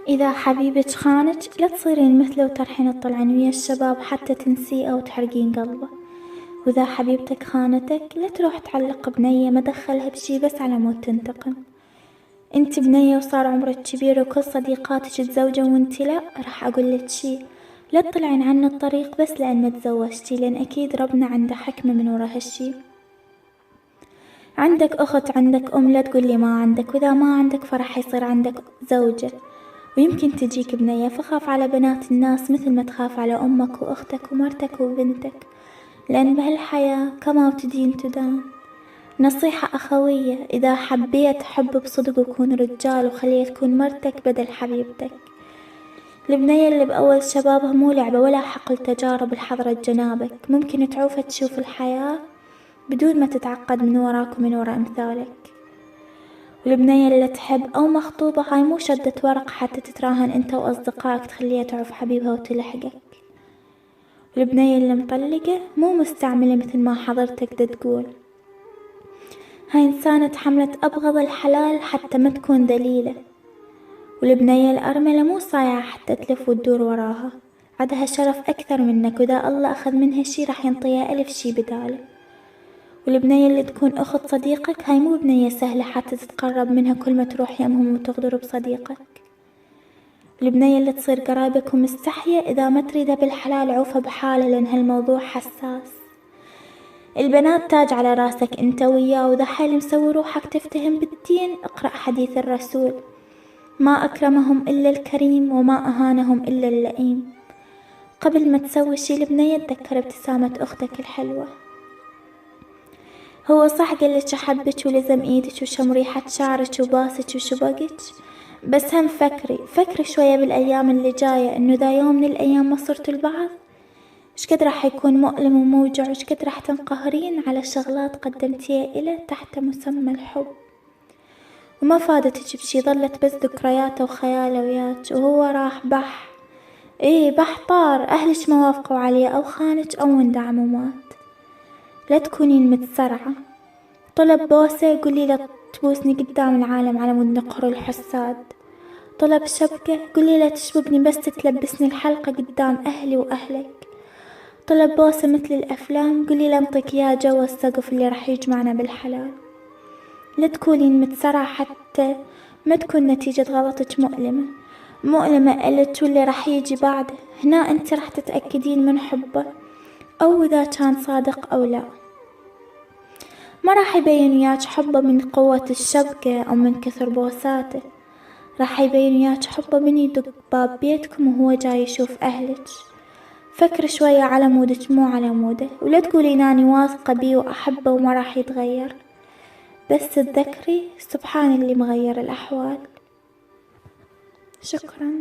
إذا حبيبك خانك لا تصيرين مثله وتروحين تطلعين ويا الشباب حتى تنسيه أو تحرقين قلبه، وإذا حبيبتك خانتك لا تروح تعلق بنية ما دخلها بشي بس على مود تنتقم. انت بنية وصار عمرك كبير وكل صديقاتك تزوجوا وانت لا، راح أقولك شي، لا تطلعين عن الطريق بس لأن ما تزوجتي، لأن أكيد ربنا عنده حكمة من ورا هالشي. عندك أخت عندك أم، لا تقولي ما عندك، وإذا ما عندك فراح يصير عندك زوجة ويمكن تجيك بنية، فخاف على بنات الناس مثل ما تخاف على أمك وأختك ومرتك وبنتك، لأن بهالحياة كما تدين تدان. نصيحة أخوية، إذا حبيت حب بصدق وكون رجال وخليه تكون مرتك بدل حبيبتك. البنية اللي بأول شبابها مو لعبة ولا حقل تجارب لحضرة جنابك، ممكن تعوف تشوف الحياة بدون ما تتعقد من وراك ومن ورا أمثالك. والبنية اللي تحب أو مخطوبة هاي مو شدة ورق حتى تتراهن انت وأصدقائك تخليها تعرف حبيبها وتلحقك. والبنية اللي مطلقة مو مستعملة مثل ما حضرتك دا تقول، هاي إنسانة تحملت أبغض الحلال حتى ما تكون دليلة. والبنية الأرملة مو صايعة حتى تلف وتدور وراها، عدها شرف أكثر منك، وإذا الله أخذ منها شي راح ينطيها ألف شي بداله. والبنية اللي تكون أخت صديقك هاي مو بنية سهلة حتى تتقرب منها كل ما تروح يمهم وتغدر بصديقك. البنية اللي تصير قرايبك ومستحية إذا ما تريدها بالحلال عوفها بحالة، لأن هالموضوع حساس. البنات تاج على راسك انت وياه، وإذا حيل مسوي روحك تفتهم بالدين اقرأ حديث الرسول، ما أكرمهم إلا الكريم وما أهانهم إلا اللئيم. قبل ما تسوي شي البنية تذكر ابتسامة أختك الحلوة. هو صح قلك أحبك ولزم إيدك وشم ريحة شعرك وباسك وشبقك، بس هم فكري شوية بالأيام اللي جاية، إنه ذا يوم من الأيام ما صرتوا لبعض شقد راح يكون مؤلم وموجع، وشقد راح تنقهرين على شغلات قدمتيها إله تحت مسمى الحب، وما فادتك بشي، ظلت بس ذكرياته وخياله وياك وهو راح بح. بح طار، أهلك ما وافقوا عليه أو خانك أو اندعم ومات. لا تكونين متسرعة، طلب بوسة قولي لا تبوسني قدام العالم على مود نقهر الحساد، طلب شبكة قولي لا تشبقني بس تلبسني الحلقة قدام أهلي وأهلك، طلب بوسة مثل الأفلام قولي لا انطيك يا جوا السقف اللي راح يجمعنا بالحلال. لا تكونين متسرعة حتى ما تكون نتيجة غلطك مؤلمة إلك واللي راح يجي بعده، هنا انت راح تتأكدين من حبه أو إذا كان صادق أو لا. ما راح يبين وياك حبه من قوة الشبكة أو من كثر بوساته، راح يبين وياك حبه من يدق باب بيتكم وهو جاي يشوف أهلك. فكر شوية على مودك مو على موده، ولا تقولين أني واثقة بيه وأحبه وما راح يتغير، بس تذكري سبحان اللي مغير الأحوال. شكرا.